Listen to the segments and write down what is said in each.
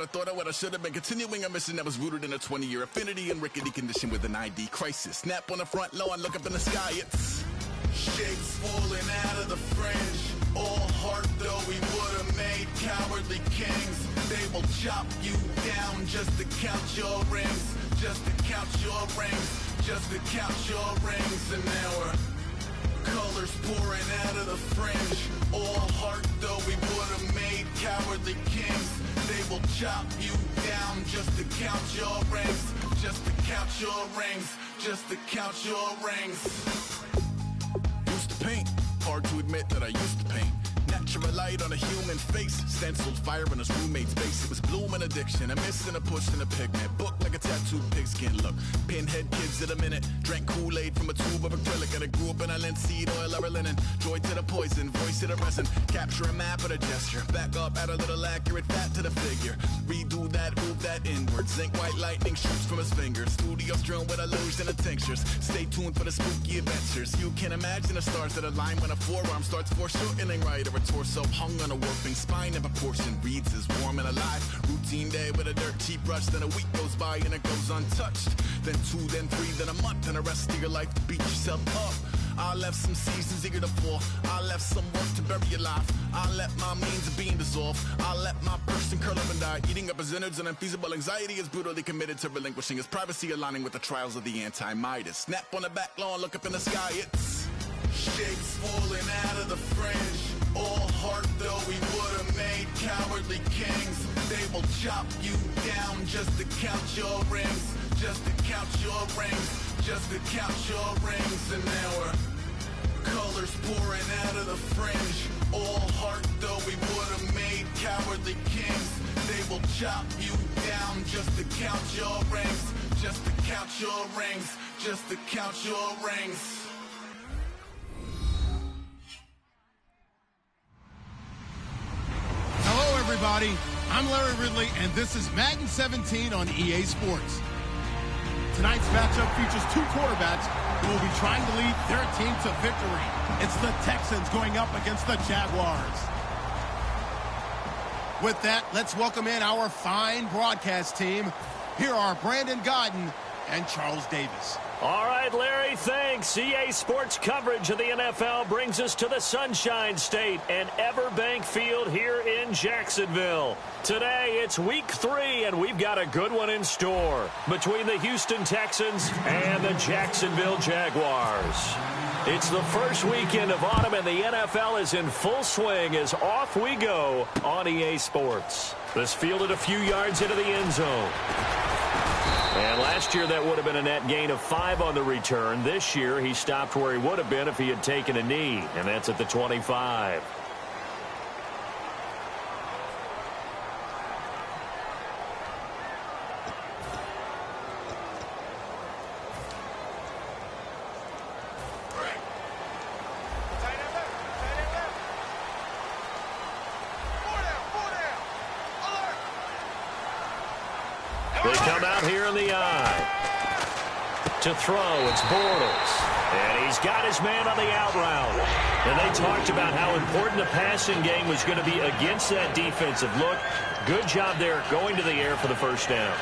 I thought I would, I should have been continuing a mission that was rooted in a 20-year affinity and rickety condition with an ID crisis. Snap on the front lawn, look up in the sky, it's shapes falling out of the fringe. All heart though we would have made cowardly kings. They will chop you down just to count your rings, just to count your rings, just to count your rings. And now we're colors pouring out of the fringe. All heart though we would have made cowardly kings. They will chop you down just to count your rings, just to count your rings, just to count your rings. Used to paint, hard to admit that I used to paint. Natural light on a human face, stenciled fire in his roommate's face. It was bloom and addiction, a miss and a push and a pigment. Book like a tattooed pigskin look. Pinhead kids in a minute. Drank Kool-Aid from a tube of acrylic. And I grew up in a linseed oil or a linen. Joy to the poison, voice to the resin. Capture a map of a gesture. Back up, add a little accurate fat to the figure. Redo that, move that inward. Zinc white lightning shoots from his fingers. Studio strewn with illusion and tinctures. Stay tuned for the spooky adventures. You can imagine the stars that align when a forearm starts foreshortening right. Or a torso hung on a warping spine in proportion. Reads as warm and alive. Routine day with a dirt cheap brush. Then a week goes by and it goes untouched. Then 2, then 3, then a month. And the rest of your life to beat yourself up. I left some seasons eager to fall. I left some work to bury your life. I let my means of being dissolve. I let my person curl up and die. Eating up his innards and unfeasible anxiety is brutally committed to relinquishing his privacy, aligning with the trials of the anti-Midas. Snap on the back lawn, look up in the sky, it's shapes falling out of the fringe. All heart though we would have made cowardly kings. They will chop you down just to count your rings, just to count your rings, just to count your rings. And now we're colors pouring out of the fringe. All heart though we would have made cowardly kings. They will chop you down just to count your rings, just to count your rings, just to count your rings. Hello, everybody. I'm Larry Ridley, and this is Madden 17 on EA Sports. Tonight's matchup features two quarterbacks who will be trying to lead their team to victory. It's the Texans going up against the Jaguars. With that, let's welcome in our fine broadcast team. Here are Brandon Godden and Charles Davis. All right, Larry, thanks. EA Sports coverage of the NFL brings us to the Sunshine State and Everbank Field here in Jacksonville. Today, it's Week 3, and we've got a good one in store between the Houston Texans and the Jacksonville Jaguars. It's the first weekend of autumn, and the NFL is in full swing as off we go on EA Sports. This fielded a few yards into the end zone. And last year, that would have been a net gain of 5 on the return. This year, he stopped where he would have been if he had taken a knee, and that's at the 25. They come out here in the eye. To throw, it's Bortles. And he's got his man on the out route. And they talked about how important the passing game was going to be against that defensive look. Good job there going to the air for the first down.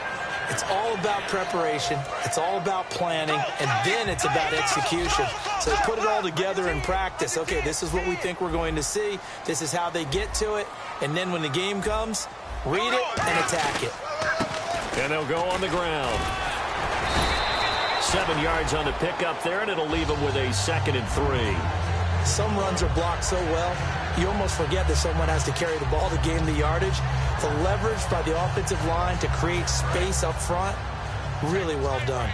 It's all about preparation. It's all about planning. And then it's about execution. So they put it all together in practice. Okay, this is what we think we're going to see. This is how they get to it. And then when the game comes, read it and attack it. And they'll go on the ground. 7 yards on the pickup there, and it'll leave them with a 2nd and 3. Some runs are blocked so well, you almost forget that someone has to carry the ball to gain the yardage. The leverage by the offensive line to create space up front, really well done.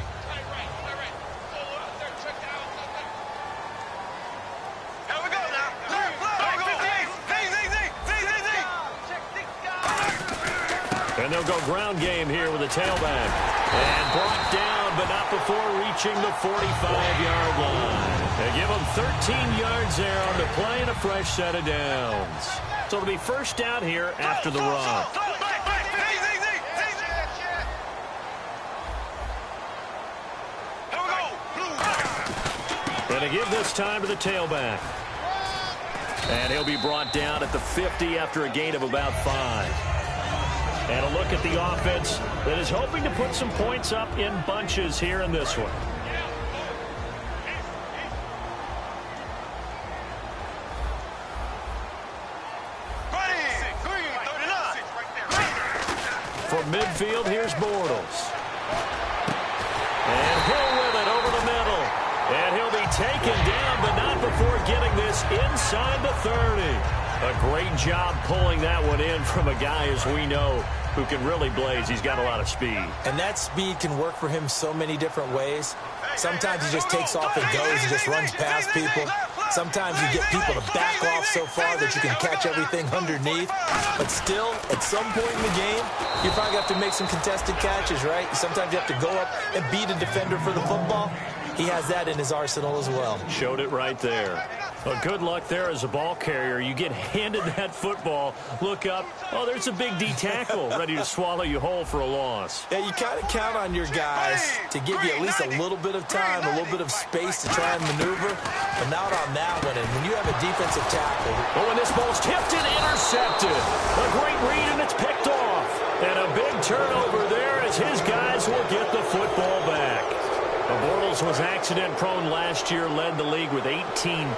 And they'll go ground game here with a tailback. And brought down, but not before reaching the 45-yard line. They give them 13 yards there on the play and a fresh set of downs. So it'll be first down here after the run. And to give this time to the tailback. And he'll be brought down at the 50 after a gain of about 5. And a look at the offense that is hoping to put some points up in bunches here in this one. From midfield, here's Bortles. And Hill with it over the middle. And he'll be taken down, but not before getting this inside the 30. A great job pulling that one in from a guy, as we know, who can really blaze. He's got a lot of speed. And that speed can work for him so many different ways. Sometimes he just takes off and goes and just runs past people. Sometimes you get people to back off so far that you can catch everything underneath. But still, at some point in the game, you probably have to make some contested catches, right? Sometimes you have to go up and beat a defender for the football. He has that in his arsenal as well. Showed it right there. Well, good luck there as a ball carrier. You get handed that football, look up, oh, there's a big D tackle ready to swallow you whole for a loss. Yeah, you kind of count on your guys to give you at least a little bit of time, a little bit of space to try and maneuver, but not on that one. And when you have a defensive tackle. Oh, and this ball's tipped and intercepted. A great read, and it's picked off. And a big turnover there as his guys will get the football back. Bortles was accident-prone last year, led the league with 18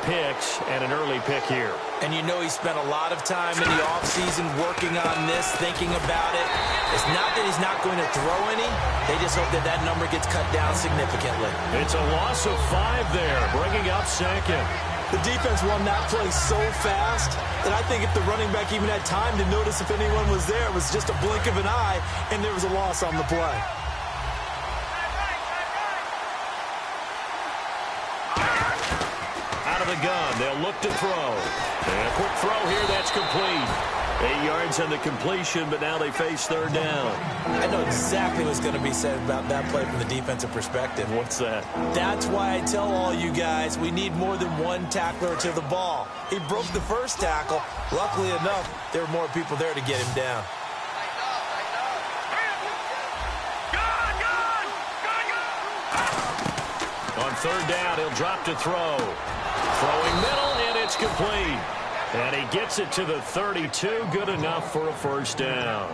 picks and an early pick here. And you know he spent a lot of time in the offseason working on this, thinking about it. It's not that he's not going to throw any. They just hope that that number gets cut down significantly. It's a loss of 5 there, bringing up second. The defense won that play so fast that I think if the running back even had time to notice if anyone was there, it was just a blink of an eye, and there was a loss on the play. The gun. They'll look to throw. And a quick throw here. That's complete. 8 yards on the completion, but now they face third down. I know exactly what's going to be said about that play from the defensive perspective. What's that? That's why I tell all you guys we need more than one tackler to the ball. He broke the first tackle. Luckily enough, there were more people there to get him down. On third down, he'll drop to throw. Throwing middle, and it's complete. And he gets it to the 32. Good enough for a first down.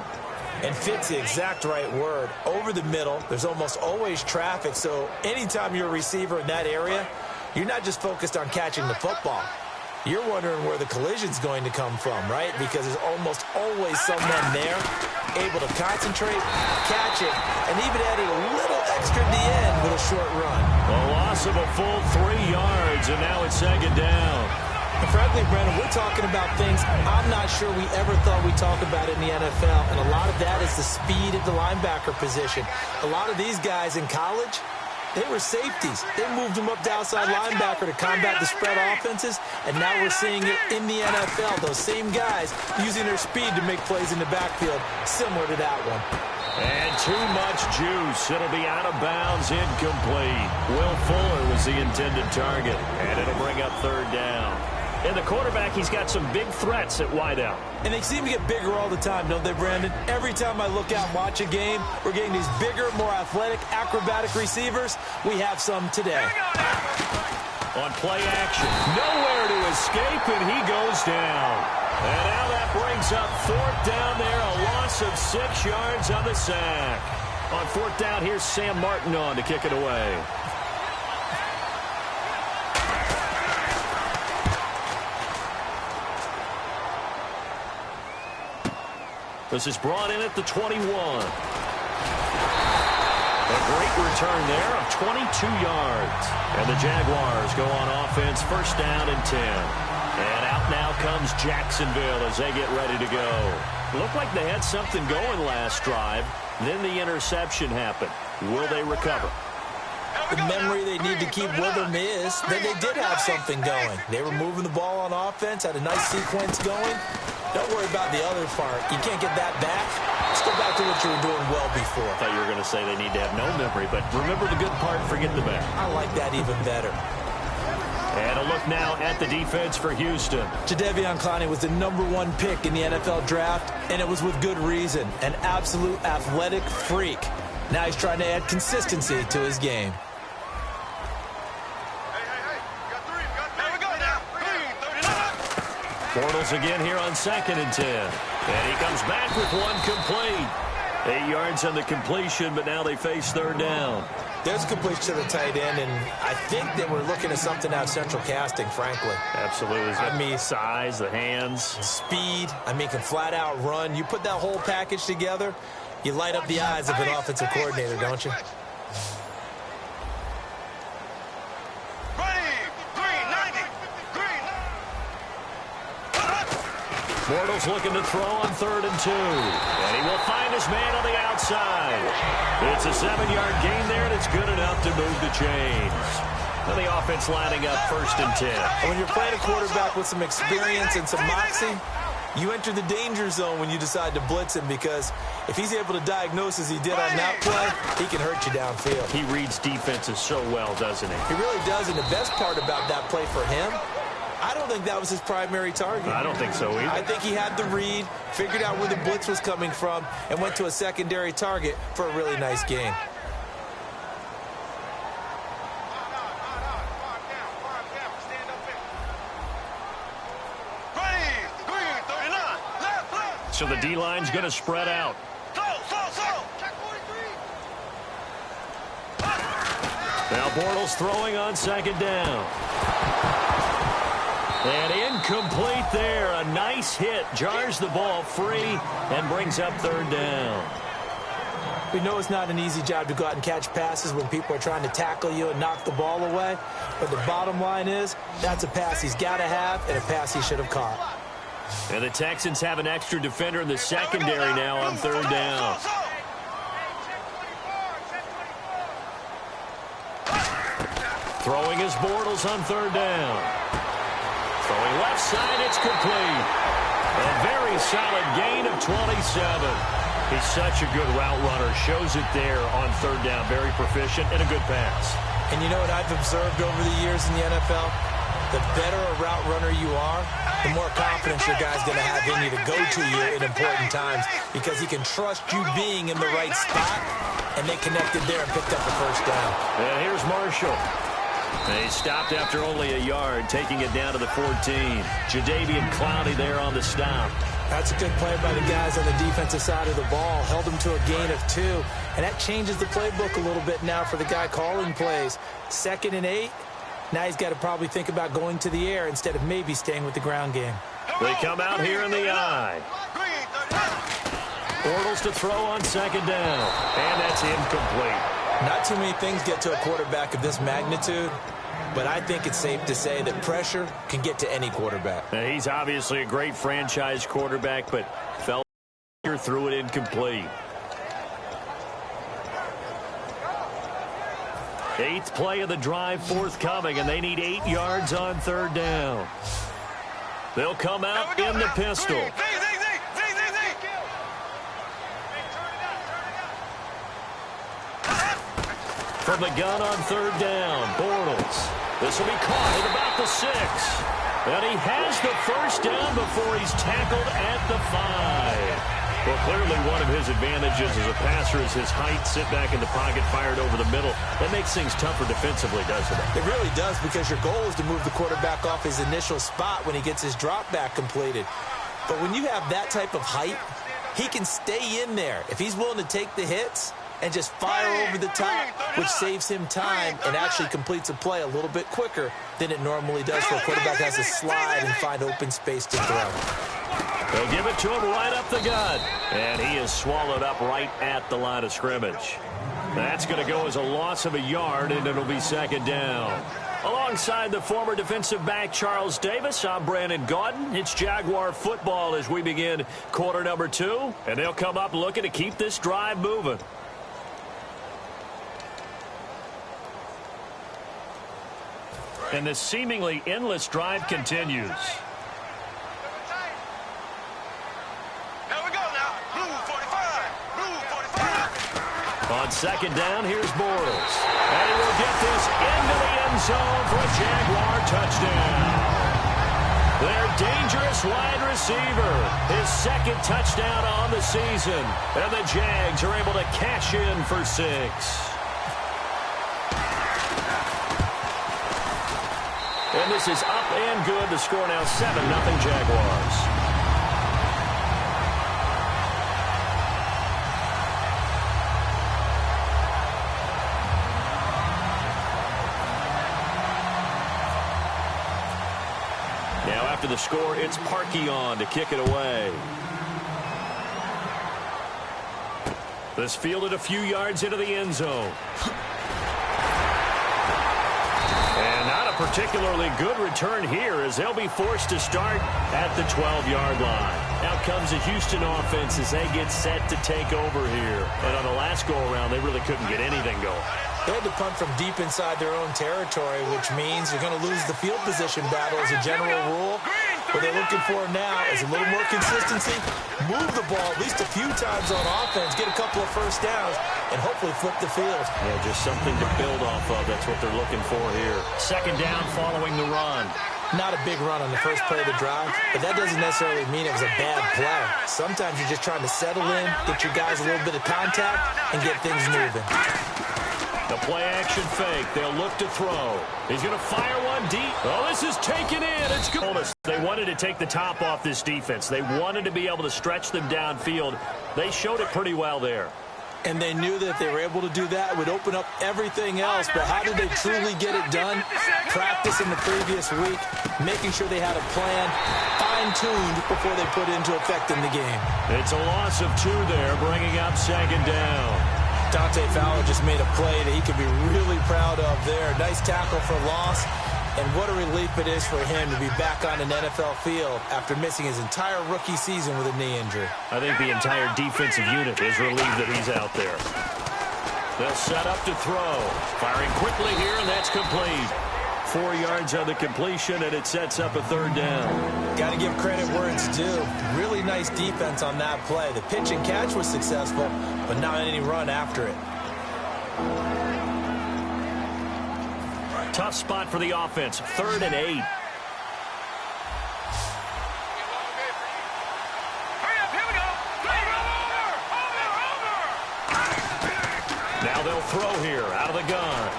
And fits the exact right word. Over the middle, there's almost always traffic. So anytime you're a receiver in that area, you're not just focused on catching the football. You're wondering where the collision's going to come from, right? Because there's almost always someone there able to concentrate, catch it, and even added a little extra at the end with a short run. A loss of a full 3 yards, and now it's second down. And frankly, Brandon, we're talking about things I'm not sure we ever thought we'd talk about in the NFL, and a lot of that is the speed at the linebacker position. A lot of these guys in college, they were safeties. They moved them up to outside linebacker to combat the spread offenses, and now we're seeing it in the NFL. Those same guys using their speed to make plays in the backfield, similar to that one. And too much juice. It'll be out of bounds, incomplete. Will Fuller was the intended target, and it'll bring up third down. And the quarterback, he's got some big threats at wideout. And they seem to get bigger all the time, don't they, Brandon? Every time I look out and watch a game, we're getting these bigger, more athletic, acrobatic receivers. We have some today. On play action, nowhere to escape, and he goes down. And now that brings up fourth down there, a loss of 6 yards on the sack. On fourth down, here's Sam Martin on to kick it away. This is brought in at the 21. A great return there of 22 yards. And the Jaguars go on offense, first down and 10. And out now comes Jacksonville as they get ready to go. Looked like they had something going last drive. Then the interception happened. Will they recover? The memory they need to keep with them is that they did have something going. They were moving the ball on offense, had a nice sequence going. Don't worry about the other part. You can't get that back. Let's go back to what you were doing well before. I thought you were going to say they need to have no memory, but remember the good part, forget the bad. I like that even better. And a look now at the defense for Houston. Jadeveon Clowney was the #1 pick in the NFL draft, and it was with good reason. An absolute athletic freak. Now he's trying to add consistency to his game. Bortles again here on 2nd and 10. And he comes back with one complete. 8 yards on the completion, but now they face third down. There's a completion to the tight end, and I think they were looking at something out central casting, frankly. Absolutely. I mean, size, the hands. Speed. I mean, can flat out run. You put that whole package together, you light up the eyes of an offensive coordinator, don't you? Bortles looking to throw on 3rd and 2. And he will find his man on the outside. It's a 7-yard gain there, and it's good enough to move the chains. And the offense lining up 1st and 10. When you're playing a quarterback with some experience and some moxie, you enter the danger zone when you decide to blitz him, because if he's able to diagnose as he did on that play, he can hurt you downfield. He reads defenses so well, doesn't he? He really does, and the best part about that play for him, I don't think that was his primary target. I don't think so either. I think he had the read, figured out where the blitz was coming from, and went to a secondary target for a really nice gain. So the D-line's going to spread out. Now Bortles throwing on 2nd down. And incomplete there. A nice hit. Jars the ball free and brings up 3rd down. We know it's not an easy job to go out and catch passes when people are trying to tackle you and knock the ball away. But the bottom line is, that's a pass he's got to have and a pass he should have caught. And the Texans have an extra defender in the secondary now on 3rd down. Throwing is Bortles on 3rd down. Throwing left side, it's complete. A very solid gain of 27. He's such a good route runner. Shows it there on 3rd down. Very proficient and a good pass. And you know what I've observed over the years in the NFL? The better a route runner you are, the more confidence your guy's going to have in you to go to you at important times, because he can trust you being in the right spot, and they connected there and picked up the 1st down. And here's Marshall. They stopped after only a yard, taking it down to the 14. Jadeveon Clowney there on the stop. That's a good play by the guys on the defensive side of the ball. Held them to a gain of 2. And that changes the playbook a little bit now for the guy calling plays. 2nd and 8. Now he's got to probably think about going to the air instead of maybe staying with the ground game. They come out here in the eye. Bortles to throw on 2nd down. And that's incomplete. Not too many things get to a quarterback of this magnitude, but I think it's safe to say that pressure can get to any quarterback. Now, he's obviously a great franchise quarterback, but fell here, threw it incomplete. 8th play of the drive forthcoming, and they need 8 yards on 3rd down. They'll come out in the pistol. From the gun on 3rd down, Bortles. This will be caught at about the 6. And he has the 1st down before he's tackled at the 5. Well, clearly one of his advantages as a passer is his height. Sit back in the pocket, fired over the middle. That makes things tougher defensively, doesn't it? It really does, because your goal is to move the quarterback off his initial spot when he gets his drop back completed. But when you have that type of height, he can stay in there. If he's willing to take the hits and just fire over the top, which saves him time and actually completes a play a little bit quicker than it normally does for a quarterback has to slide and find open space to throw. They'll give it to him right up the gut. And he is swallowed up right at the line of scrimmage. That's going to go as a loss of a yard, and it'll be 2nd down. Alongside the former defensive back Charles Davis, I'm Brandon Gaudin. It's Jaguar football as we begin quarter number 2. And they'll come up looking to keep this drive moving. And this seemingly endless drive continues. On 2nd down, here's Bortles. And he will get this into the end zone for a Jaguar touchdown. Their dangerous wide receiver, his 2nd touchdown on the season. And the Jags are able to cash in for 6. And this is up and good. The score now 7-0 Jaguars. after the score. It's Parkey on to kick it away. This fielded a few yards into the end zone. And not a particularly good return here as they'll be forced to start at the 12-yard line. Out comes the Houston offense as they get set to take over here. And on the last go-around, they really couldn't get anything going. They had to punt from deep inside their own territory, which means you're going to lose the field position battle as a general rule. What they're looking for now is a little more consistency, move the ball at least a few times on offense, get a couple of first downs, and hopefully flip the field. Yeah, just something to build off of. That's what they're looking for here. Second down following the run. Not a big run on the first play of the drive, but that doesn't necessarily mean it was a bad play. Sometimes you're just trying to settle in, get your guys a little bit of contact, and get things moving. The play-action fake. They'll look to throw. He's going to fire one deep. Oh, this is taken in. It's good. They wanted to take the top off this defense. They wanted to be able to stretch them downfield. They showed it pretty well there. And they knew that if they were able to do that, it would open up everything else. But how did they truly get it done? Practice in the previous week, making sure they had a plan, fine-tuned before they put it into effect in the game. It's a loss of 2 there, bringing up second down. Dante Fowler just made a play that he could be really proud of there. Nice tackle for loss. And what a relief it is for him to be back on an NFL field after missing his entire rookie season with a knee injury. I think the entire defensive unit is relieved that he's out there. They'll set up to throw. Firing quickly here, and that's complete. 4 yards on the completion, and it sets up a third down. Got to give credit where it's due. Really nice defense on that play. The pitch and catch was successful, but not any run after it. Tough spot for the offense. 3rd and 8. Now they'll throw here out of the gun.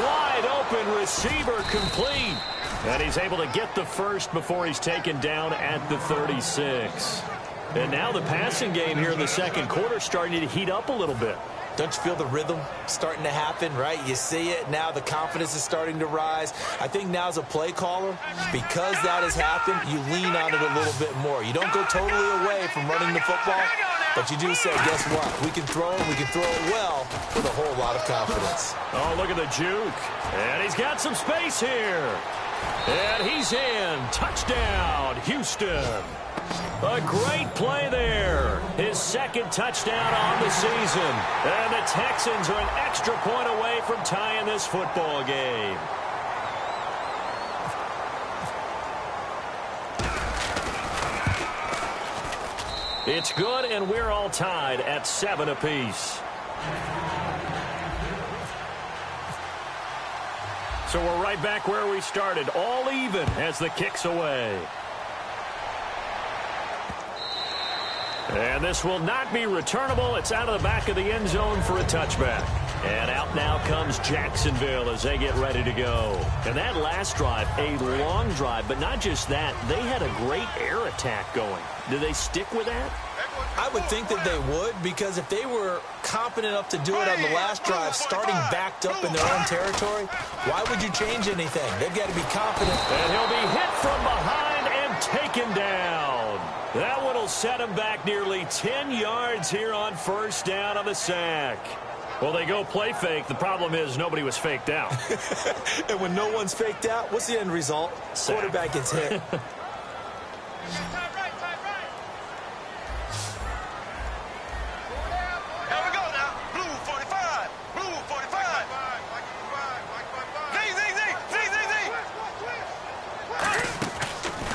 Wide open receiver complete. And he's able to get the first before he's taken down at the 36. And now the passing game here in the second quarter starting to heat up a little bit. Don't you feel the rhythm starting to happen, right? You see it. Now the confidence is starting to rise. I think now as a play caller, because that has happened, you lean on it a little bit more. You don't go totally away from running the football, but you do say, guess what? We can throw it. We can throw it well with a whole lot of confidence. Oh, look at the juke. And he's got some space here. And he's in. Touchdown, Houston. A great play there. His second touchdown on the season. And the Texans are an extra point away from tying this football game. It's good, and we're all tied at 7 apiece. So we're right back where we started, all even as the kick's away. And this will not be returnable. It's out of the back of the end zone for a touchback. And out now comes Jacksonville as they get ready to go. And that last drive, a long drive, but not just that. They had a great air attack going. Do they stick with that? I would think that they would, because if they were competent enough to do it on the last drive, starting backed up in their own territory, why would you change anything? They've got to be confident. And he'll be hit from behind and taken down. That one will set him back nearly 10 yards here on first down on the sack. Well, they go play fake. The problem is nobody was faked out. And when no one's faked out, what's the end result? Sack. Quarterback gets hit.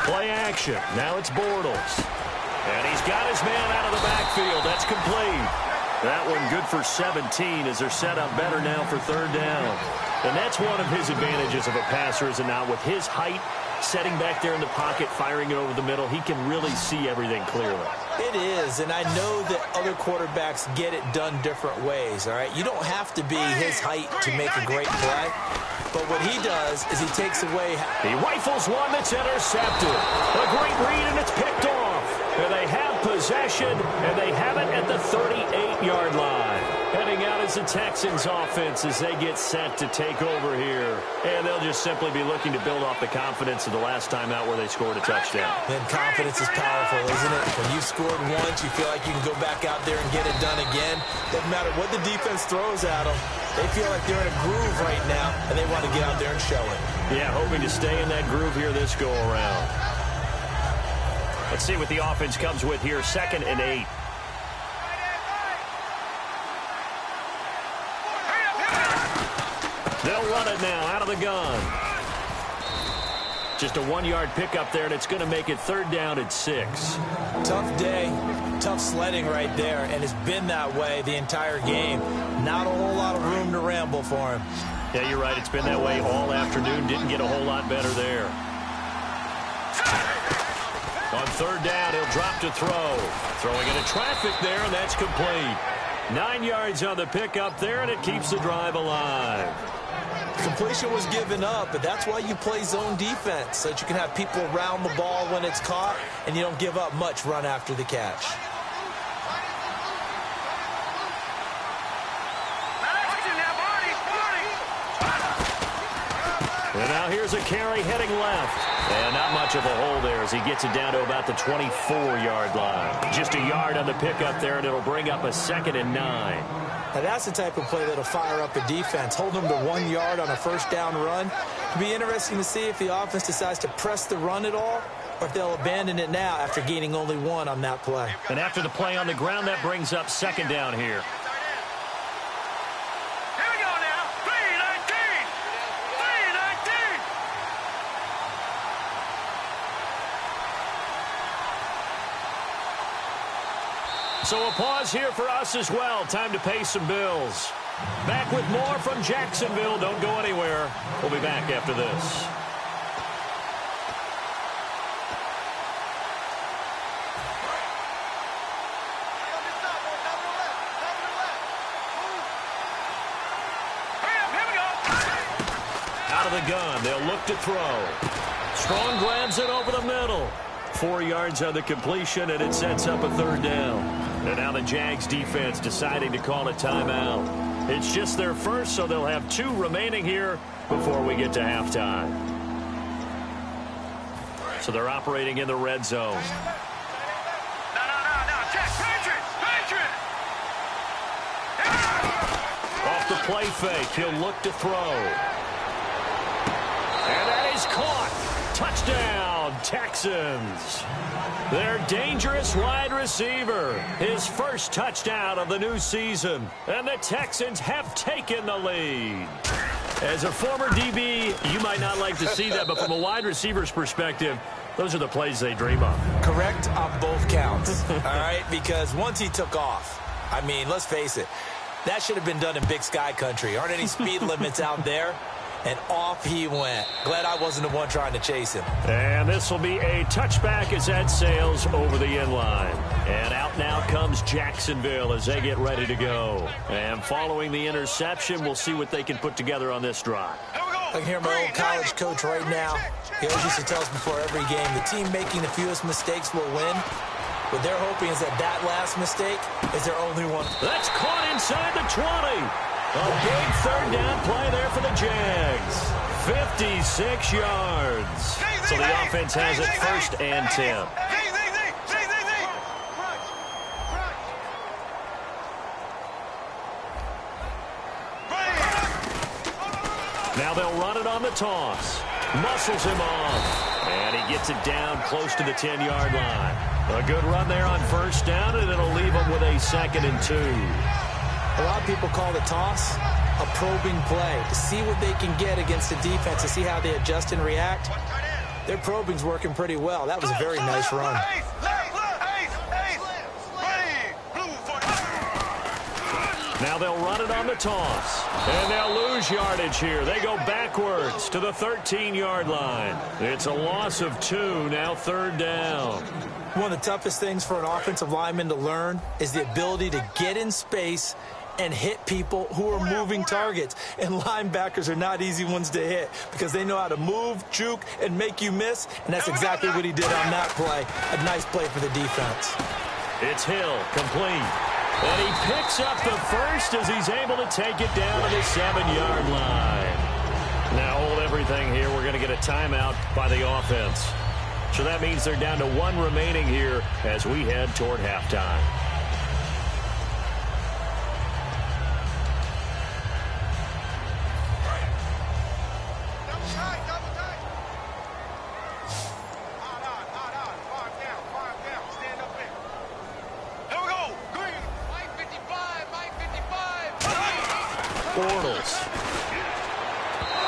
Play action. Now it's Bortles. And he's got his man out of the backfield. That's complete. That one good for 17 as they're set up better now for third down. And that's one of his advantages of a passer, is it not? With his height, setting back there in the pocket, firing it over the middle, he can really see everything clearly. It is, and I know that other quarterbacks get it done different ways, all right? You don't have to be his height to make a great play. But what he does is he takes away. He rifles one that's intercepted. A great read, and it's picked off. And they have possession, and they have it at the 38-yard line. Heading out is the Texans offense as they get set to take over here. And they'll just simply be looking to build off the confidence of the last time out where they scored a touchdown. And confidence is powerful, isn't it? When you've scored once, you feel like you can go back out there and get it done again. Doesn't matter what the defense throws at them. They feel like they're in a groove right now, and they want to get out there and show it. Yeah, hoping to stay in that groove here this go-around. Let's see what the offense comes with here. 2nd and 8. They'll run it now out of the gun. Just a 1-yard pickup there, and it's going to make it 3rd down at 6. Tough day, tough sledding right there, and it's been that way the entire game. Not a whole lot of room to ramble for him. Yeah, you're right. It's been that way all afternoon. Didn't get a whole lot better there. On 3rd down, he'll drop to throw. Throwing into traffic there, and that's complete. 9 yards on the pickup there, and it keeps the drive alive. Completion was given up, but that's why you play zone defense, so that you can have people around the ball when it's caught, and you don't give up much run after the catch. And now here's a carry heading left. And not much of a hole there as he gets it down to about the 24-yard line. Just a yard on the pickup there, and it'll bring up a 2nd and 9. Now that's the type of play that'll fire up a defense. Hold them to 1 yard on a 1st down run. It'll be interesting to see if the offense decides to press the run at all, or if they'll abandon it now after gaining only 1 on that play. And after the play on the ground, that brings up 2nd down here. So a pause here for us as well. Time to pay some bills. Back with more from Jacksonville. Don't go anywhere. We'll be back after this. Out of the gun. They'll look to throw. Strong grabs it over the middle. 4 yards on the completion, and it sets up a 3rd down. And now the Jags defense deciding to call a timeout. It's just their first, so they'll have 2 remaining here before we get to halftime. So they're operating in the red zone. No. Check. Patriot. Off the play fake, he'll look to throw. And that is caught. Touchdown, Texans. Their dangerous wide receiver. His first touchdown of the new season. And the Texans have taken the lead. As a former DB, you might not like to see that, but from a wide receiver's perspective, those are the plays they dream of. Correct on both counts, all right? Because once he took off, I mean, let's face it, that should have been done in Big Sky country. Aren't any speed limits out there? And off he went. Glad I wasn't the one trying to chase him. And this will be a touchback as that sails over the end line. And out now comes Jacksonville as they get ready to go. And following the interception, we'll see what they can put together on this drive. I can hear my old college coach right now. He always used to tell us before every game, the team making the fewest mistakes will win. What they're hoping is that last mistake is their only one. That's caught inside the 20. A big 3rd down play there for the Jags. 56 yards. So the offense has it 1st and 10. Now they'll run it on the toss. Muscles him off. And he gets it down close to the 10-yard line. A good run there on 1st down, and it'll leave him with a 2nd and 2. A lot of people call the toss a probing play to see what they can get against the defense, to see how they adjust and react. Their probing's working pretty well. That was a very nice run. Now they'll run it on the toss. And they'll lose yardage here. They go backwards to the 13-yard line. It's a loss of 2, now 3rd down. One of the toughest things for an offensive lineman to learn is the ability to get in space and hit people who are moving targets. And linebackers are not easy ones to hit because they know how to move, juke, and make you miss. And that's exactly what he did on that play. A nice play for the defense. It's Hill, complete. And he picks up the first as he's able to take it down to the 7-yard line. Now hold everything here. We're going to get a timeout by the offense. So that means they're down to 1 remaining here as we head toward halftime.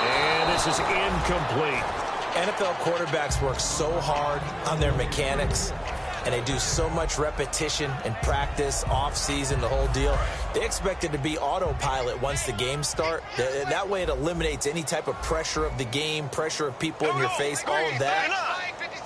And this is incomplete. NFL quarterbacks work so hard on their mechanics, and they do so much repetition and practice, off-season, the whole deal. They expect it to be autopilot once the games start. That way it eliminates any type of pressure of the game, pressure of people in your face, all of that.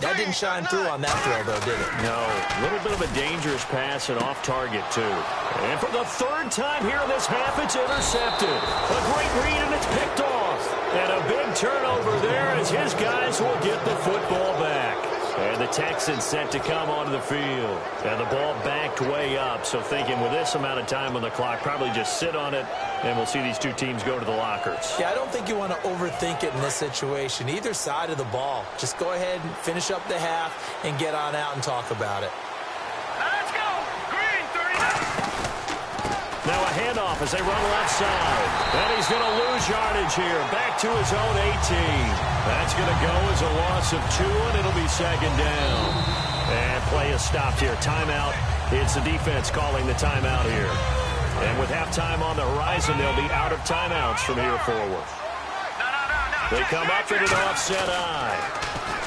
That didn't shine through on that throw, though, did it? No. A little bit of a dangerous pass and off target, too. And for the 3rd time here in this half, it's intercepted. A great read, and it's picked off. And a big turnover there as his guys will get the football back. And the Texans set to come onto the field. And the ball backed way up. So thinking with this amount of time on the clock, probably just sit on it, and we'll see these two teams go to the lockers. Yeah, I don't think you want to overthink it in this situation. Either side of the ball. Just go ahead and finish up the half and get on out and talk about it. Let's go! Green, 39! Now a handoff as they run left side. And he's going to lose yardage here. Back to his own 18. That's going to go as a loss of 2, and it'll be 2nd down. And play is stopped here. Timeout. It's the defense calling the timeout here. And with halftime on the horizon, they'll be out of timeouts from here forward. They come up with an offset eye.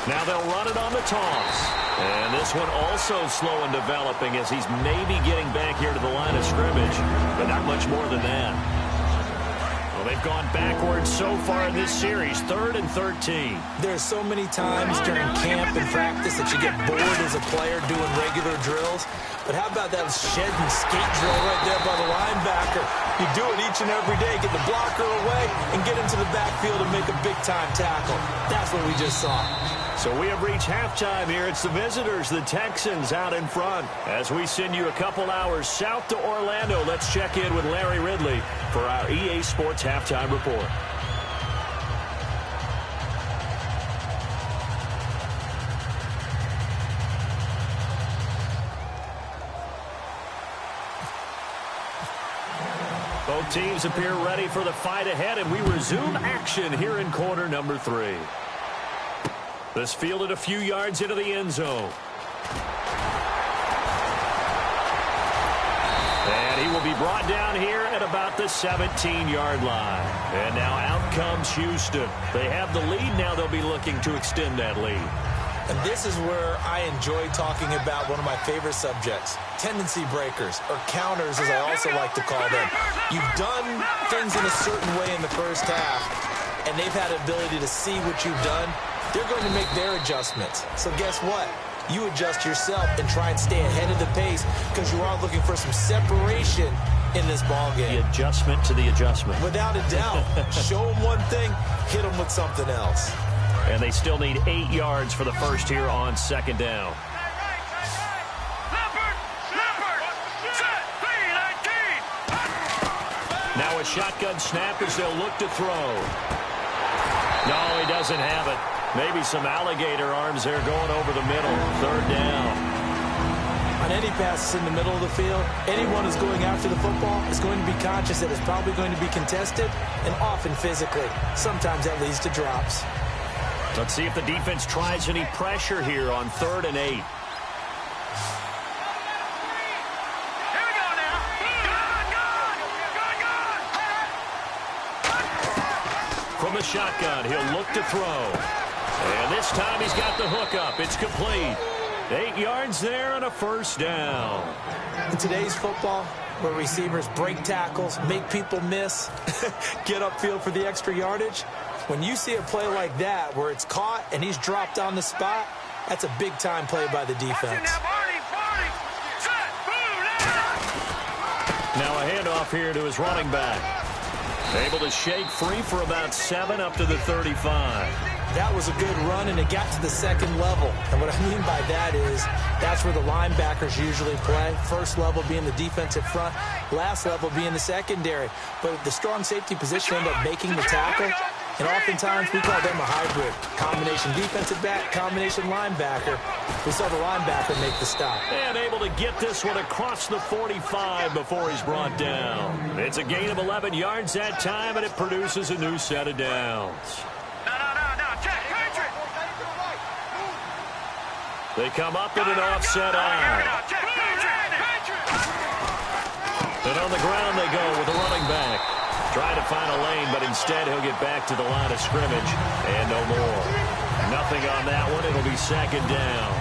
Now they'll run it on the toss. And this one also slow in developing as he's maybe getting back here to the line of scrimmage, but not much more than that. Well, they've gone backwards so far in this series, 3rd and 13. There's so many times during camp and practice that you get bored as a player doing regular drills. But how about that shed and skate drill right there by the linebacker? You do it each and every day, get the blocker away and get into the backfield and make a big-time tackle. That's what we just saw. So we have reached halftime here. It's the visitors, the Texans, out in front. As we send you a couple hours south to Orlando, let's check in with Larry Ridley for our EA Sports Halftime Report. Both teams appear ready for the fight ahead, and we resume action here in quarter number 3. This fielded a few yards into the end zone. And he will be brought down here at about the 17-yard line. And now out comes Houston. They have the lead. Now they'll be looking to extend that lead. And this is where I enjoy talking about one of my favorite subjects, tendency breakers, or counters as I also like to call them. You've done things in a certain way in the first half, and they've had the ability to see what you've done. They're going to make their adjustments. So guess what? You adjust yourself and try and stay ahead of the pace because you are looking for some separation in this ball game. The adjustment to the adjustment. Without a doubt. Show them one thing, hit them with something else. And they still need 8 yards for the first here on 2nd down. Now a shotgun snap as they'll look to throw. No, he doesn't have it. Maybe some alligator arms there going over the middle. 3rd down. On any passes in the middle of the field, anyone who's going after the football is going to be conscious that it's probably going to be contested and often physically. Sometimes that leads to drops. Let's see if the defense tries any pressure here on 3rd and 8. From the shotgun, he'll look to throw. And this time he's got the hook up. It's complete. 8 yards there and a 1st down. In today's football, where receivers break tackles, make people miss, get upfield for the extra yardage, when you see a play like that where it's caught and he's dropped on the spot, that's a big-time play by the defense. Now a handoff here to his running back. Able to shake free for about 7 up to the 35. That was a good run, and it got to the second level. And what I mean by that is that's where the linebackers usually play. First level being the defensive front, last level being the secondary. But the strong safety position ended up making the tackle. And oftentimes we call them a hybrid. Combination defensive back, combination linebacker. We saw the linebacker make the stop. And able to get this one across the 45 before he's brought down. It's a gain of 11 yards that time, and it produces a new set of downs. They come up in an offset eye. And on the ground they go with a running back. Trying to find a lane, but instead he'll get back to the line of scrimmage. And no more. Nothing on that one. It'll be second down.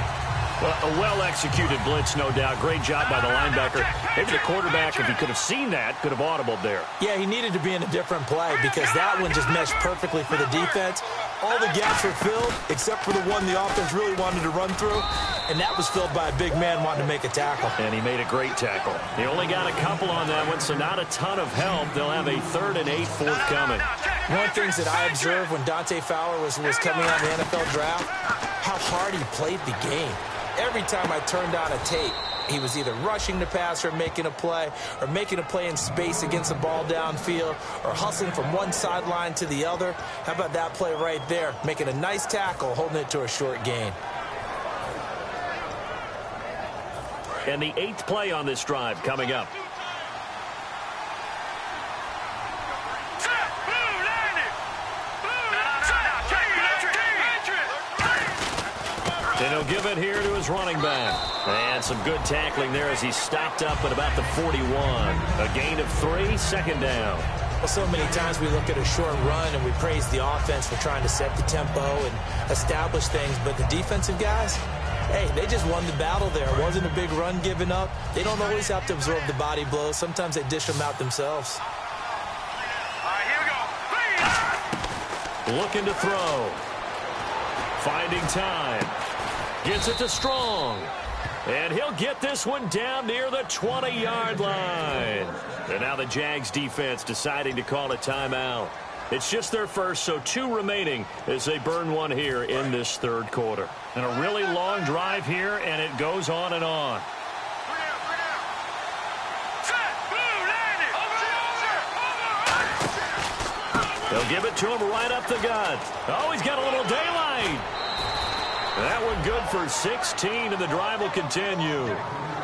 Well, a well-executed blitz, no doubt. Great job by the linebacker. Maybe the quarterback, if he could have seen that, could have audibled there. Yeah, he needed to be in a different play because that one just meshed perfectly for the defense. All the gaps were filled except for the one the offense really wanted to run through, and that was filled by a big man wanting to make a tackle. And he made a great tackle. He only got a couple on that one, so not a ton of help. They'll have a 3rd and 8 forthcoming. One of the things that I observed when Dante Fowler was coming out of the NFL draft, how hard he played the game. Every time I turned on a tape, he was either rushing the passer, making a play, or making a play in space against the ball downfield, or hustling from one sideline to the other. How about that play right there? Making a nice tackle, holding it to a short gain. And the 8th play on this drive coming up. And he'll give it here to his running back. And some good tackling there as he stopped up at about the 41. A gain of 3, second down. Well, so many times we look at a short run and we praise the offense for trying to set the tempo and establish things. But the defensive guys, hey, they just won the battle there. It wasn't a big run given up. They don't always have to absorb the body blows. Sometimes they dish them out themselves. All right, here we go. Looking to throw. Finding time. Gets it to Strong. And he'll get this one down near the 20-yard line. And now the Jags defense deciding to call a timeout. It's just their first, so 2 remaining as they burn one here in this 3rd quarter. And a really long drive here, and it goes on and on. They'll give it to him right up the gut. Oh, he's got a little daylight. That one good for 16, and the drive will continue.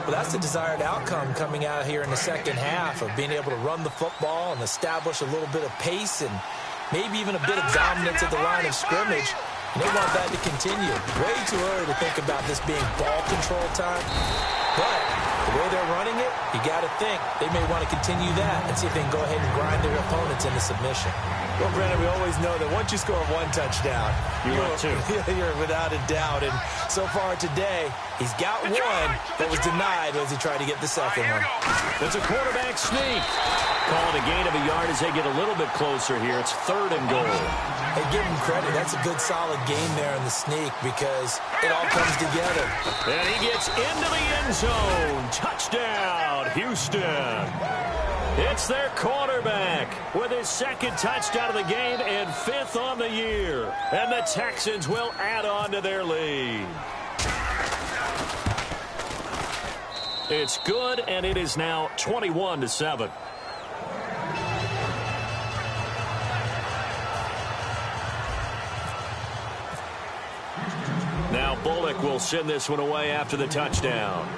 Well, that's the desired outcome coming out here in the second half of being able to run the football and establish a little bit of pace and maybe even a bit of dominance at the line of scrimmage. And they want that to continue. Way too early to think about this being ball control time. But the way they're running it, you got to think they may want to continue that and see if they can go ahead and grind their opponents into submission. Well, Brandon, we always know that once you score 1 touchdown, you're without a doubt. And so far today, he's got 1 that was denied as he tried to get the second one. It's a quarterback sneak. Call it a gain of a yard as they get a little bit closer here. It's 3rd and goal. Hey, give him credit. That's a good, solid game there in the sneak because it all comes together. And he gets into the end zone. Touchdown, Houston. It's their quarterback with his 2nd touchdown of the game and 5th on the year. And the Texans will add on to their lead. It's good, and it is now 21-7. Now Bullock will send this one away after the touchdown.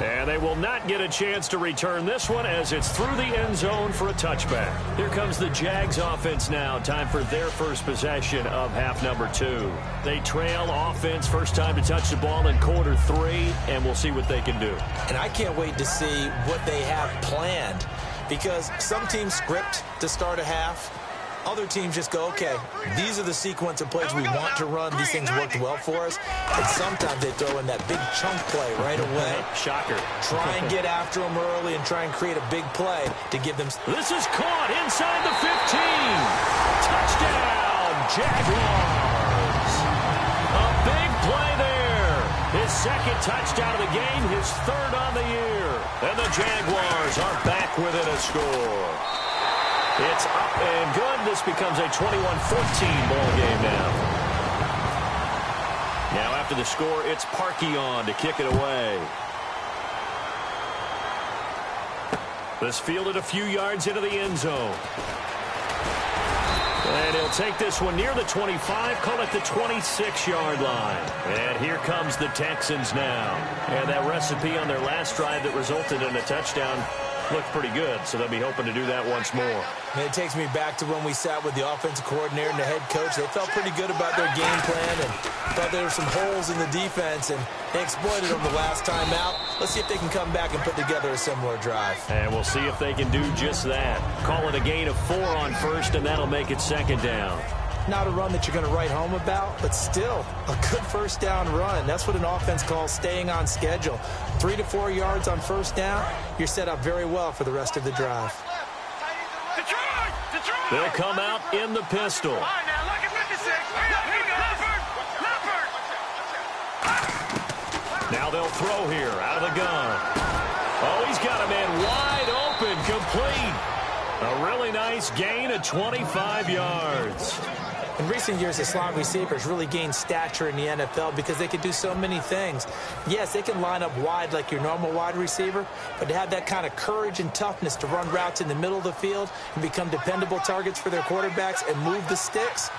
And they will not get a chance to return this one as it's through the end zone for a touchback. Here comes the Jags offense now. Time for their first possession of half number 2. They trail offense first time to touch the ball in quarter 3, and we'll see what they can do. And I can't wait to see what they have planned because some teams script to start a half. Other teams just go, okay, these are the sequence of plays we want to run. These things worked well for us. And sometimes they throw in that big chunk play right away. Shocker. Try and get after them early and try and create a big play to give them. This is caught inside the 15. Touchdown, Jaguars. A big play there. His 2nd touchdown of the game, his 3rd on the year. And the Jaguars are back within a score. It's up and good. This becomes a 21-14 ball game now. Now after the score, it's Parkey on to kick it away. This fielded a few yards into the end zone. And he'll take this one near the 25, call it the 26-yard line. And here comes the Texans now. And that recipe on their last drive that resulted in a touchdown looked pretty good, so they'll be hoping to do that once more. And it takes me back to when we sat with the offensive coordinator and the head coach. They felt pretty good about their game plan and thought there were some holes in the defense, and they exploited them the last time out. Let's see if they can come back and put together a similar drive. And we'll see if they can do just that. Call it a gain of 4 on first, and that'll make it second down. Not a run that you're going to write home about, but still a good first down run. That's what an offense calls staying on schedule. 3 to 4 yards on first down, you're set up very well for the rest of the drive. They'll come out in the pistol. Now they'll throw here out of the gun. Oh, he's got a man wide open, complete. A really nice gain of 25 yards. In recent years, the slot receivers really gained stature in the NFL because they can do so many things. Yes, they can line up wide like your normal wide receiver, but to have that kind of courage and toughness to run routes in the middle of the field and become dependable targets for their quarterbacks and move the sticks,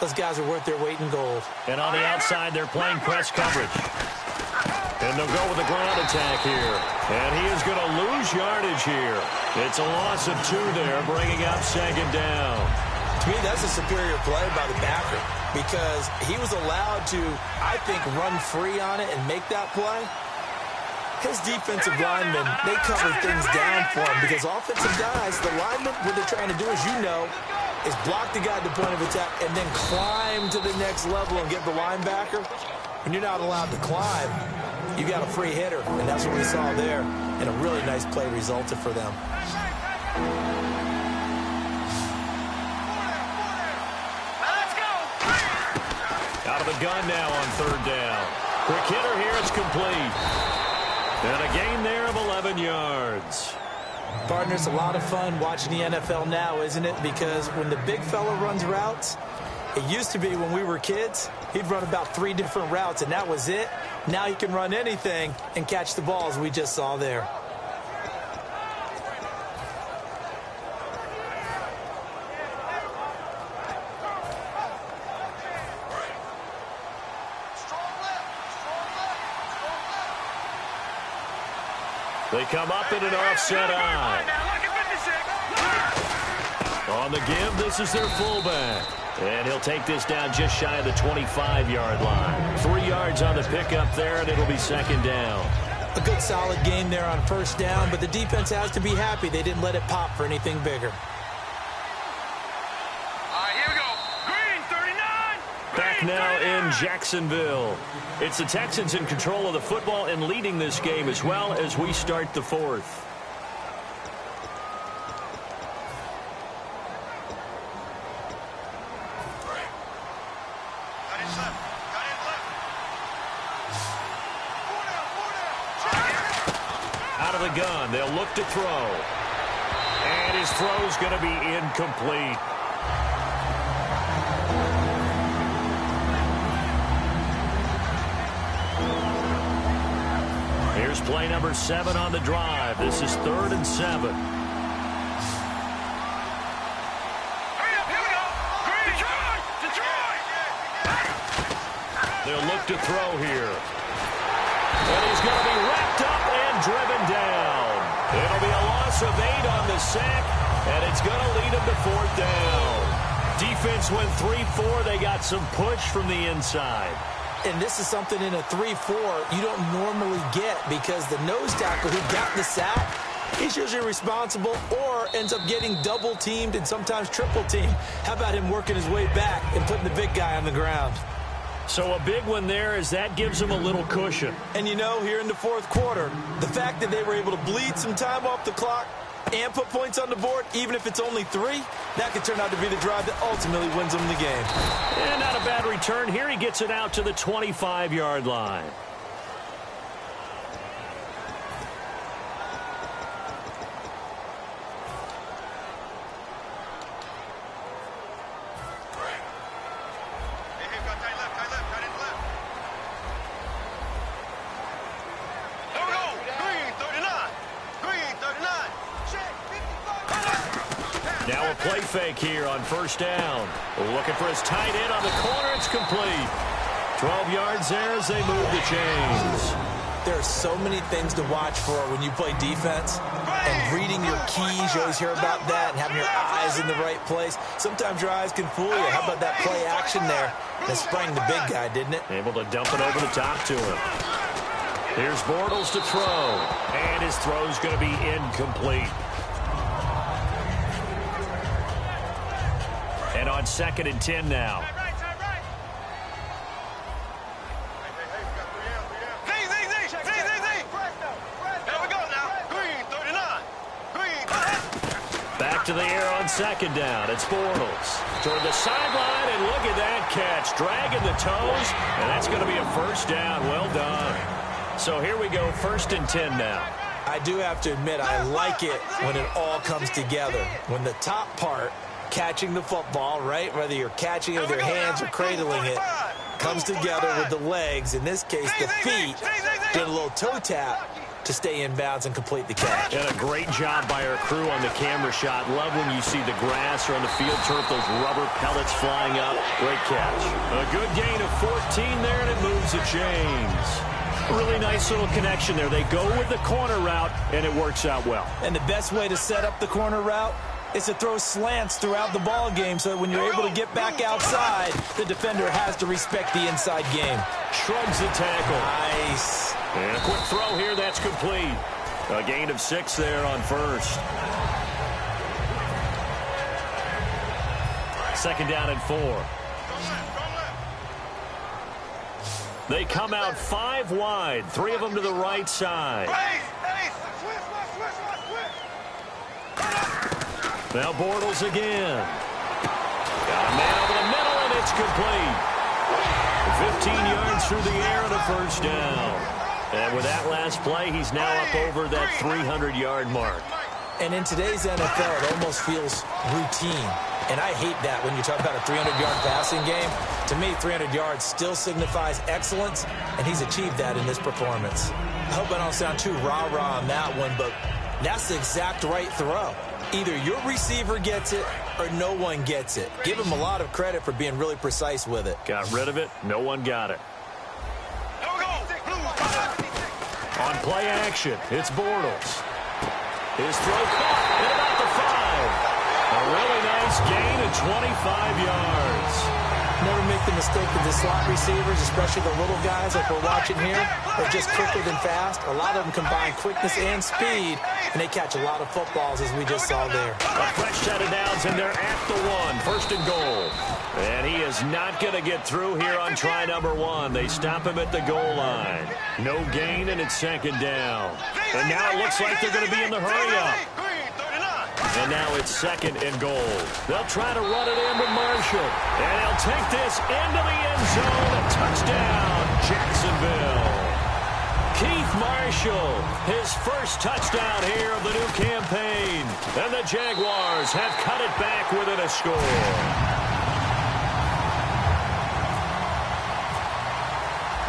those guys are worth their weight in gold. And on the outside, they're playing press coverage. And they'll go with the ground attack here. And he is going to lose yardage here. It's a loss of 2 there, bringing up second down. To me, that's a superior play by the backer because he was allowed to, I think, run free on it and make that play. His defensive linemen, they cover things down for him because offensive guys, the linemen, what they're trying to do, as you know, is block the guy at the point of attack and then climb to the next level and get the linebacker. When you're not allowed to climb, you got a free hitter, and that's what we saw there, and a really nice play resulted for them. Out of the gun now on third down. Quick hitter here, it's complete. And a gain there of 11 yards. Partner, it's a lot of fun watching the NFL now, isn't it? Because when the big fella runs routes, it used to be when we were kids, he'd run about 3 different routes, and that was it. Now he can run anything and catch the balls we just saw there. They come up in an offset eye. On the give, this is their fullback. And he'll take this down just shy of the 25-yard line. 3 yards on the pickup there, and it'll be second down. A good solid game there on first down, but the defense has to be happy they didn't let it pop for anything bigger. Back now in Jacksonville. It's the Texans in control of the football and leading this game as well as we start the fourth. Out of the gun, they'll look to throw. And his throw's going to be incomplete. Here's play number 7 on the drive. This is 3rd and 7. They'll look to throw here. And he's going to be wrapped up and driven down. It'll be a loss of 8 on the sack, and it's going to lead him to 4th down. Defense went 3-4. They got some push from the inside. And this is something in a 3-4 you don't normally get because the nose tackle who got the sack, he's usually responsible or ends up getting double-teamed and sometimes triple-teamed. How about him working his way back and putting the big guy on the ground? So a big one there as that gives them a little cushion. And you know, here in the 4th quarter, the fact that they were able to bleed some time off the clock and put points on the board, even if it's only 3, that could turn out to be the drive that ultimately wins them the game. And not a bad return. Here he gets it out to the 25-yard line. Now a play fake here on first down. Looking for his tight end on the corner. It's complete. 12 yards there as they move the chains. There are so many things to watch for when you play defense. And reading your keys, you always hear about that, and having your eyes in the right place. Sometimes your eyes can fool you. How about that play action there? That sprang the big guy, didn't it? Able to dump it over the top to him. Here's Bortles to throw. And his throw's going to be incomplete. And on 2nd and 10 now. Back to the air on 2nd down. It's Bortles toward the sideline, and look at that catch. Dragging the toes, and that's going to be a first down. Well done. So here we go, 1st and 10 now. I do have to admit, I like it when it all comes together. When the top part, catching the football, right, whether you're catching it with your hands or cradling it, comes together with the legs, in this case the feet, get a little toe tap to stay in bounds and complete the catch. And a great job by our crew on the camera shot. Love when you see the grass or on the field turf, those rubber pellets flying up. Great catch. A good gain of 14 there, and it moves the chains. Really nice little connection there. They go with the corner route, and it works out well. And the best way to set up the corner route is to throw slants throughout the ball game so that when you're able to get back outside, the defender has to respect the inside game. Shrugs the tackle. Nice. And a quick throw here, that's complete. A gain of 6 there on 1st. 2nd down and 4. They come out 5 wide, 3 of them to the right side. Now Bortles again. Got a man over the middle, and it's complete. 15 yards through the air and a first down. And with that last play, he's now up over that 300-yard mark. And in today's NFL, it almost feels routine. And I hate that when you talk about a 300-yard passing game. To me, 300 yards still signifies excellence, and he's achieved that in this performance. I hope I don't sound too rah-rah on that one, but that's the exact right throw. Either your receiver gets it or no one gets it. Give him a lot of credit for being really precise with it. Got rid of it. No one got it. On play action, it's Bortles. His throw caught at about the 5. A really nice gain of 25 yards. Never make the mistake that the slot receivers, especially the little guys like we're watching here, are just quicker than fast. A lot of them combine quickness and speed, and they catch a lot of footballs, as we just saw there. A fresh set of downs, and they're at the 1. 1st and goal. And he is not going to get through here on try number 1. They stop him at the goal line. No gain, and it's 2nd down. And now it looks like they're going to be in the hurry-up. And now it's 2nd and goal. They'll try to run it in with Marshall. And he'll take this into the end zone. A touchdown, Jacksonville. Keith Marshall, his first touchdown here of the new campaign. And the Jaguars have cut it back within a score.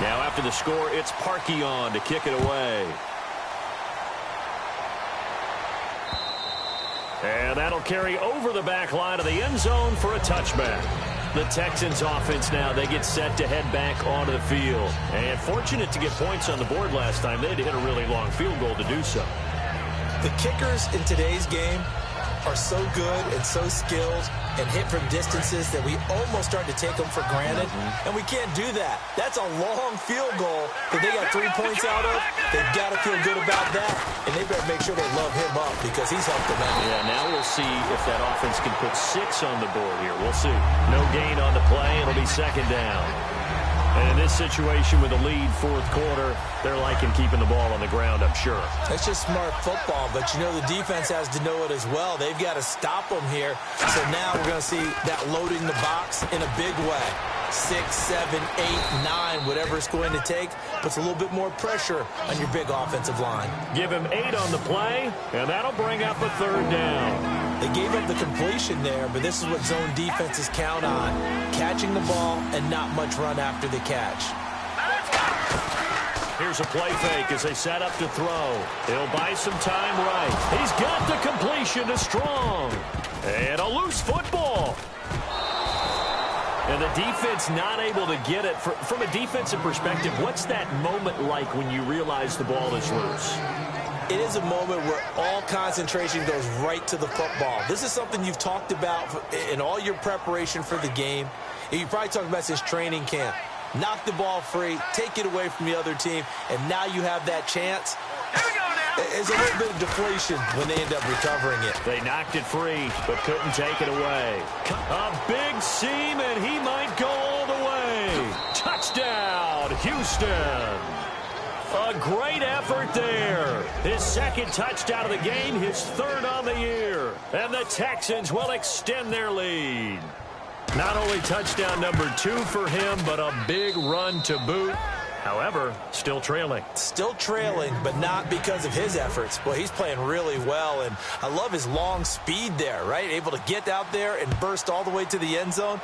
Now after the score, it's Parkey on to kick it away. And that'll carry over the back line of the end zone for a touchback. The Texans offense now, they get set to head back onto the field. And fortunate to get points on the board last time. They had to hit a really long field goal to do so. The kickers in today's game are so good and so skilled and hit from distances that we almost start to take them for granted. And we can't do that. That's a long field goal that they got 3 points out of. They've got to feel good about that. And they better make sure they love him up because he's helped them out. Yeah, now we'll see if that offense can put 6 on the board here. We'll see. No gain on the play. It'll be 2nd down. And in this situation with a lead 4th quarter, they're liking keeping the ball on the ground, I'm sure. That's just smart football, but you know the defense has to know it as well. They've got to stop them here. So now we're going to see that loading the box in a big way. 6, 7, 8, 9, whatever it's going to take, puts a little bit more pressure on your big offensive line. Give him 8 on the play, and that'll bring up a 3rd down. They gave up the completion there, but this is what zone defenses count on. Catching the ball and not much run after the catch. Here's a play fake as they set up to throw. He'll buy some time right. He's got the completion to Strong. And a loose football. And the defense not able to get it. From a defensive perspective, what's that moment like when you realize the ball is loose? It is a moment where all concentration goes right to the football. This is something you've talked about in all your preparation for the game. And you probably talked about since training camp. Knock the ball free, take it away from the other team, and now you have that chance. There's a little bit of deflation when they end up recovering it. They knocked it free, but couldn't take it away. A big seam, and he might go all the way. Touchdown, Houston. A great effort there. His second touchdown of the game, his third on the year. And the Texans will extend their lead. Not only touchdown number 2 for him, but a big run to boot. However, still trailing. Still trailing, but not because of his efforts. Well, he's playing really well, and I love his long speed there, right? Able to get out there and burst all the way to the end zone,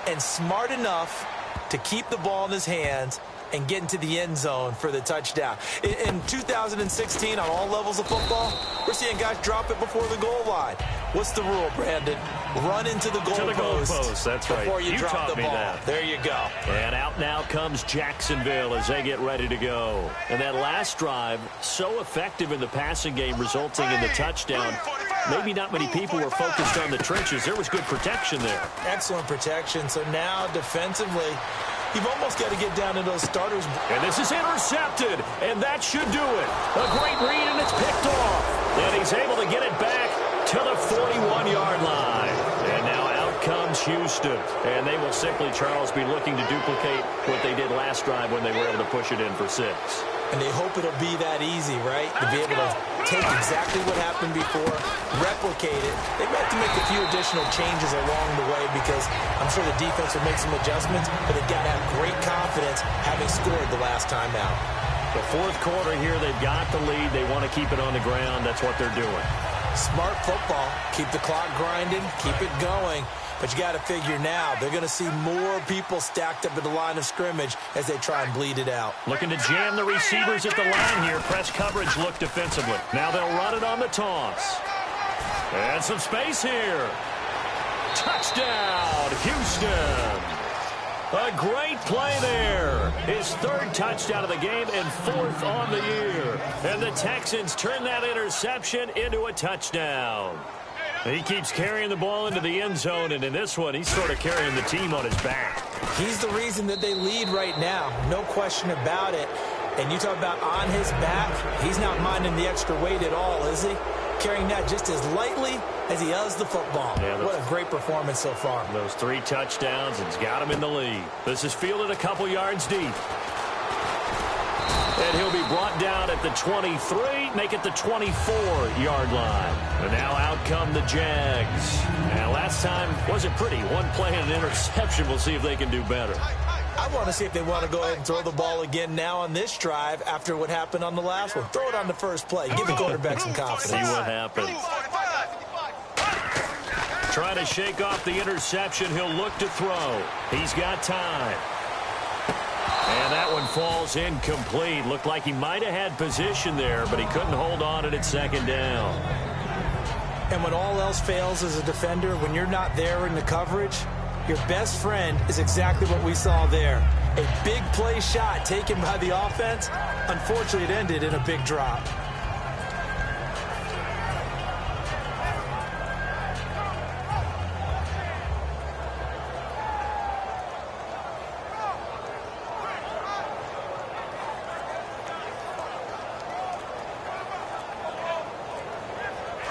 and smart enough to keep the ball in his hands and get into the end zone for the touchdown. In 2016, on all levels of football, we're seeing guys drop it before the goal line. What's the rule, Brandon? Run into the goalpost. That's right. Before you drop the ball. That. There you go. And out now comes Jacksonville as they get ready to go. And that last drive, so effective in the passing game, resulting in the touchdown. Maybe not many people were focused on the trenches. There was good protection there. Excellent protection. So now defensively, you've almost got to get down to those starters. And this is intercepted, and that should do it. A great read, and it's picked off. And he's able to get it back to the 41-yard line. And now out comes Houston. And they will simply, Charles, be looking to duplicate what they did last drive when they were able to push it in for 6. And they hope it'll be that easy, right? To be able to take exactly what happened before, replicate it. They might have to make a few additional changes along the way because I'm sure the defense will make some adjustments, but they've got to have great confidence having scored the last time out. The fourth quarter here, they've got the lead. They want to keep it on the ground. That's what they're doing. Smart football. Keep the clock grinding. Keep it going. But you got to figure now, they're going to see more people stacked up at the line of scrimmage as they try and bleed it out. Looking to jam the receivers at the line here. Press coverage look defensively. Now they'll run it on the toss. And some space here. Touchdown, Houston. A great play there. His third touchdown of the game and 4th on the year. And the Texans turn that interception into a touchdown. He keeps carrying the ball into the end zone, and in this one, he's sort of carrying the team on his back. He's the reason that they lead right now. No question about it. And you talk about on his back, he's not minding the extra weight at all, is he? Carrying that just as lightly as he does the football. Yeah, what a great performance so far. Those 3 touchdowns, it's got him in the lead. This is fielded a couple yards deep. And he'll be brought down at the 23, make it the 24-yard line. And now out come the Jags. Now, last time wasn't pretty. One play and an interception. We'll see if they can do better. I want to see if they want to go ahead and throw the ball again now on this drive after what happened on the last one. Throw it on the first play. Give the quarterback some confidence. See what happens. Trying to shake off the interception. He'll look to throw. He's got time. And that one falls incomplete. Looked like he might have had position there, but he couldn't hold on at second down. And when all else fails as a defender, when you're not there in the coverage, your best friend is exactly what we saw there. A big play shot taken by the offense. Unfortunately, it ended in a big drop.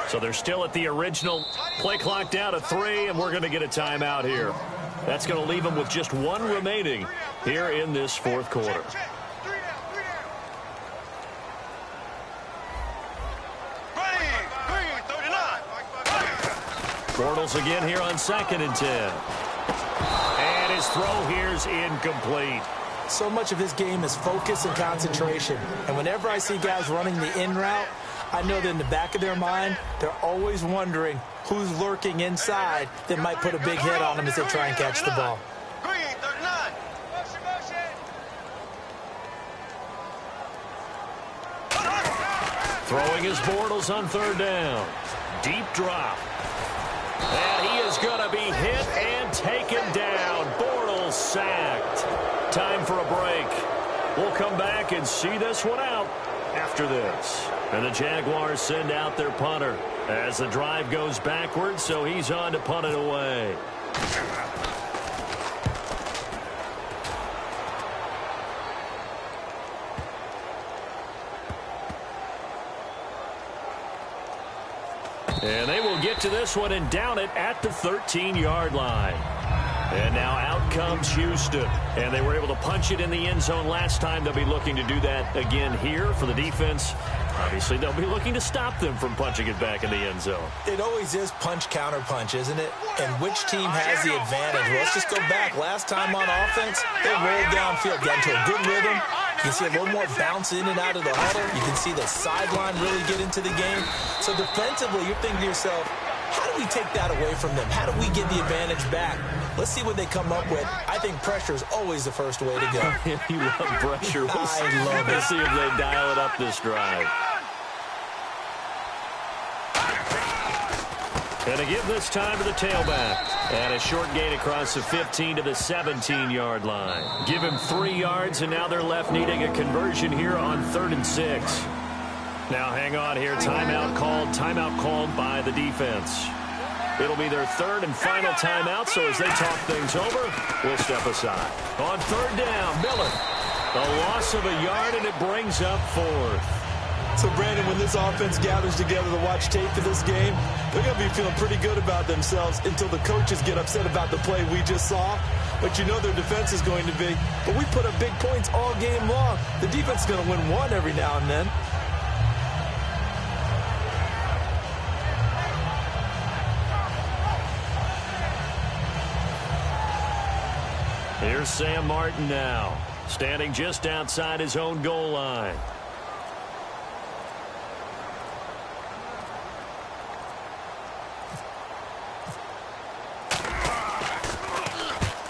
So they're still at the original play clock down to 3, and we're going to get a timeout here. That's going to leave them with just 1 remaining here in this fourth quarter. Bortles again here on 2nd and 10. And his throw here's incomplete. So much of his game is focus and concentration. And whenever I see guys running the in route, I know that in the back of their mind, they're always wondering who's lurking inside that might put a big hit on them as they try and catch the ball. Throwing his Bortles on third down. Deep drop. And he is going to be hit and taken down. Bortles sacked. Time for a break. We'll come back and see this one out after this. And the Jaguars send out their punter as the drive goes backwards, so he's on to punt it away. And they will get to this one and down it at the 13-yard line. And now out comes Houston. And they were able to punch it in the end zone last time. They'll be looking to do that again here for the defense. Obviously, they'll be looking to stop them from punching it back in the end zone. It always is punch, counter punch, isn't it? And which team has the advantage? Well, let's just go back. Last time on offense, they rolled downfield, got into a good rhythm. You can see a little more bounce in and out of the huddle. You can see the sideline really get into the game. So defensively, you're thinking to yourself, how do we take that away from them? How do we get the advantage back? Let's see what they come up with. I think pressure is always the first way to go. You love pressure. I love it. Let's see if they dial it up this drive. And to give this time to the tailback. And a short gain across the 15 to the 17-yard line. Give him 3 yards, and now they're left needing a conversion here on 3rd and 6. Now hang on here. Timeout called by the defense. It'll be their 3rd and final timeout, so as they talk things over, we'll step aside. On 3rd down, Miller. A loss of a yard, and it brings up 4th. So, Brandon, when this offense gathers together to watch tape for this game, they're going to be feeling pretty good about themselves until the coaches get upset about the play we just saw. But you know their defense is going to be. But we put up big points all game long. The defense is going to win one every now and then. Here's Sam Martin now, standing just outside his own goal line.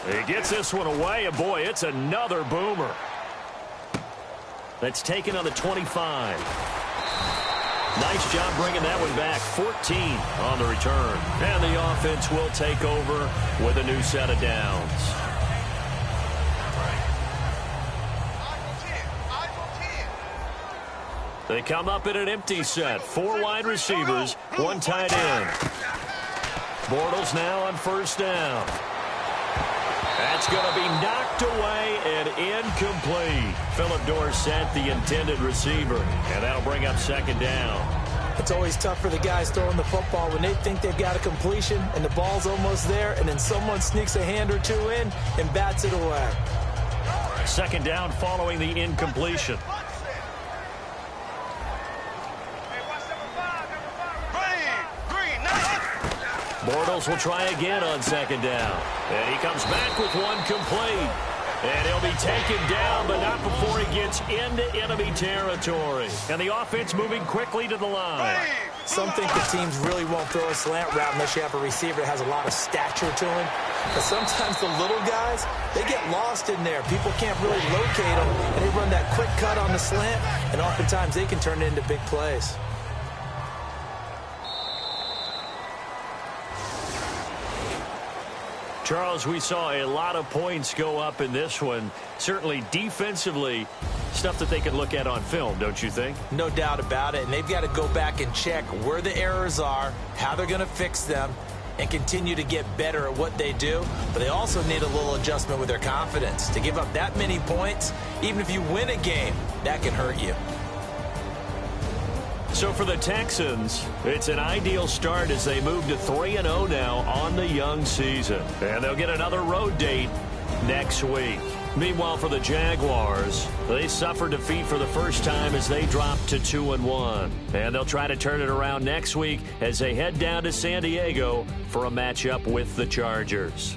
He gets this one away, and boy, it's another boomer. That's taken on the 25. Nice job bringing that one back. 14 on the return. And the offense will take over with a new set of downs. They come up in an empty set. 4 wide receivers, 1 tight end. Bortles now on 1st down. That's going to be knocked away and incomplete. Philip Dorsett, the intended receiver. And that'll bring up 2nd down. It's always tough for the guys throwing the football when they think they've got a completion and the ball's almost there, and then someone sneaks a hand or 2 in and bats it away. 2nd down following the incompletion. Bortles will try again on 2nd down. And he comes back with 1 complete. And he'll be taken down, but not before he gets into enemy territory. And the offense moving quickly to the line. Some think the teams really won't throw a slant route unless you have a receiver that has a lot of stature to him. But sometimes the little guys, they get lost in there. People can't really locate them, and they run that quick cut on the slant, and oftentimes they can turn it into big plays. Charles, we saw a lot of points go up in this one. Certainly defensively, stuff that they can look at on film, don't you think? No doubt about it. And they've got to go back and check where the errors are, how they're going to fix them, and continue to get better at what they do. But they also need a little adjustment with their confidence. To give up that many points, even if you win a game, that can hurt you. So for the Texans, it's an ideal start as they move to 3-0 now on the young season. And they'll get another road date next week. Meanwhile, for the Jaguars, they suffered defeat for the first time as they dropped to 2-1. And they'll try to turn it around next week as they head down to San Diego for a matchup with the Chargers.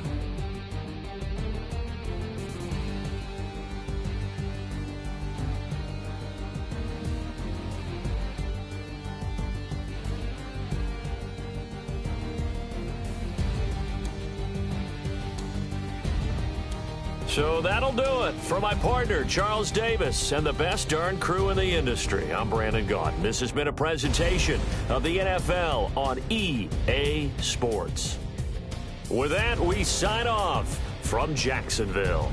So that'll do it. For my partner, Charles Davis, and the best darn crew in the industry, I'm Brandon Gaudin. This has been a presentation of the NFL on EA Sports. With that, we sign off from Jacksonville.